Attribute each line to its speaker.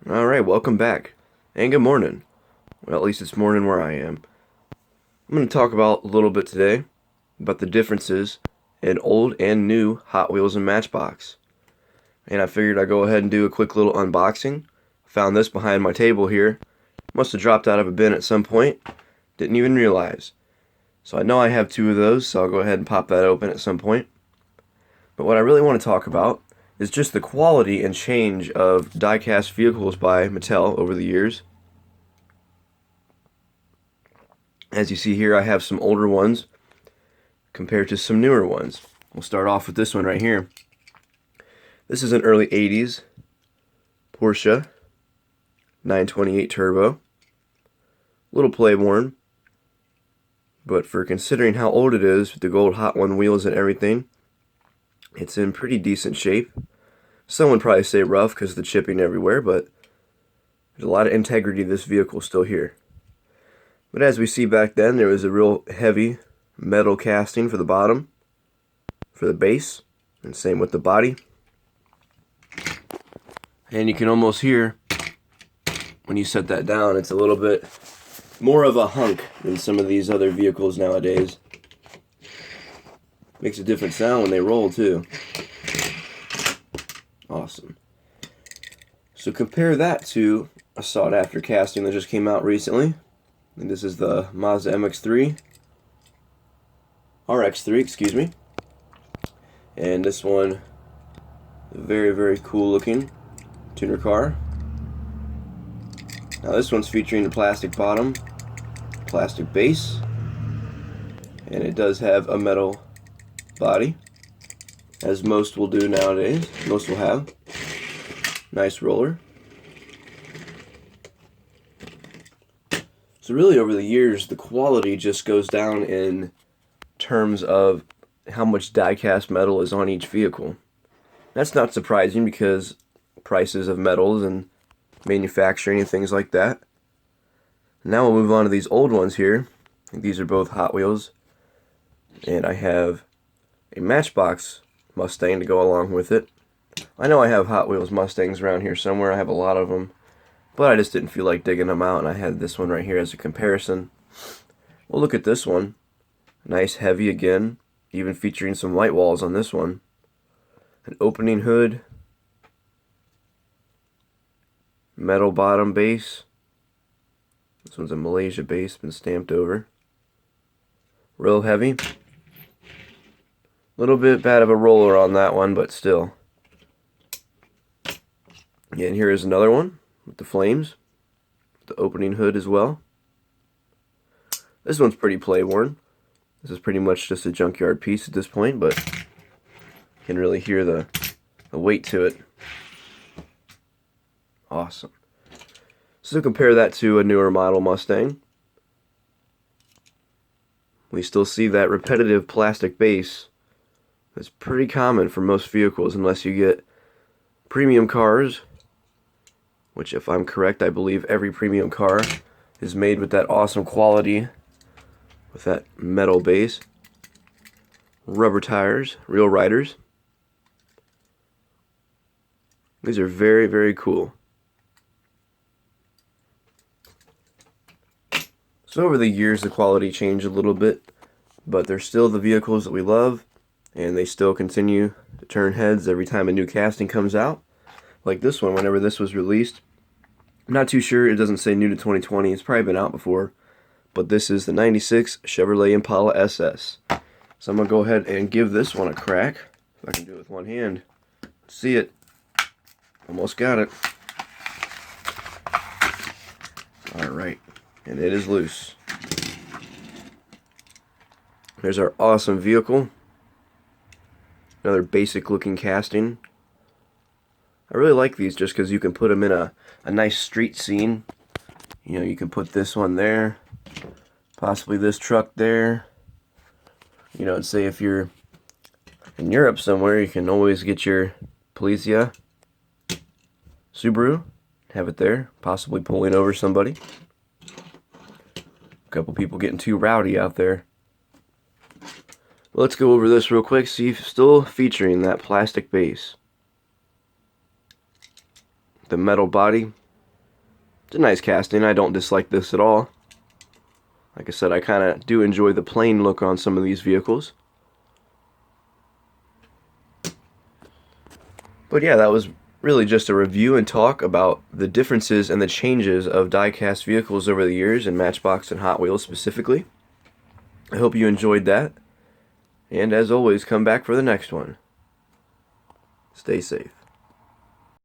Speaker 1: Alright, welcome back. And good morning. Well, at least it's morning where I am. I'm going to talk about a little bit today about the differences in old and new Hot Wheels and Matchbox. And I figured I'd go ahead and do a quick little unboxing. Found this behind my table here. Must have dropped out of a bin at some point. Didn't even realize. So I know I have two of those, so I'll go ahead and pop that open at some point. But what I really want to talk about is just the quality and change of diecast vehicles by Mattel over the years. As you see here, I have some older ones compared to some newer ones. We'll start off with this one right here. This is an early 80s Porsche 928 Turbo. A little play worn, but for considering how old it is with the gold Hot One wheels and everything, it's in pretty decent shape. Some would probably say rough because of the chipping everywhere, but there's a lot of integrity to this vehicle still here. But as we see back then, there was a real heavy metal casting for the bottom, for the base, and same with the body. And you can almost hear when you set that down, it's a little bit more of a hunk than some of these other vehicles nowadays. Makes a different sound when they roll too. Awesome. So compare that to a sought after casting that just came out recently. And this is the Mazda MX-3 RX-3, excuse me. And this one, very, very cool looking tuner car. Now this one's featuring the plastic bottom, plastic base, and it does have a metal body, as most will do nowadays. Most will have. Nice roller. So really over the years, the quality just goes down in terms of how much die-cast metal is on each vehicle. That's not surprising because prices of metals and manufacturing and things like that. Now we'll move on to these old ones here. I think these are both Hot Wheels. And I have a Matchbox Mustang to go along with it. I know I have Hot Wheels Mustangs around here somewhere. I have a lot of them. But I just didn't feel like digging them out, and I had this one right here as a comparison. We'll look at this one. Nice heavy again, even featuring some white walls on this one. An opening hood. Metal bottom base. This one's a Malaysia base, been stamped over. Real heavy. Little bit bad of a roller on that one, but still. And here is another one with the flames, the opening hood as well. This one's pretty play worn. This is pretty much just a junkyard piece at this point, but you can really hear the weight to it. Awesome. So compare that to a newer model Mustang. We still see that repetitive plastic base. That's pretty common for most vehicles unless you get premium cars, which if I'm correct, I believe every premium car is made with that awesome quality, with that metal base. Rubber tires, real riders. These are very, very cool. So over the years, the quality changed a little bit, but they're still the vehicles that we love, and they still continue to turn heads every time a new casting comes out. Like this one, whenever this was released. I'm not too sure, it doesn't say new to 2020, it's probably been out before, but this is the 96 Chevrolet Impala SS. So I'm going to go ahead and give this one a crack, if I can do it with one hand. See it. Almost got it. Alright. And it is loose. There's our awesome vehicle. Another basic looking casting. I really like these just because you can put them in a nice street scene. You know, you can put this one there. Possibly this truck there. You know, say if you're in Europe somewhere, you can always get your Polizia Subaru. Have it there. Possibly pulling over somebody. A couple people getting too rowdy out there. Well, let's go over this real quick. See, still featuring that plastic base. The metal body, It's a nice casting. I don't dislike this at all. Like I said, I kind of do enjoy the plain look on some of these vehicles. But yeah, that was really just a review and talk about the differences and the changes of die-cast vehicles over the years in Matchbox and Hot Wheels specifically. I hope you enjoyed that. And as always, come back for the next one. Stay safe.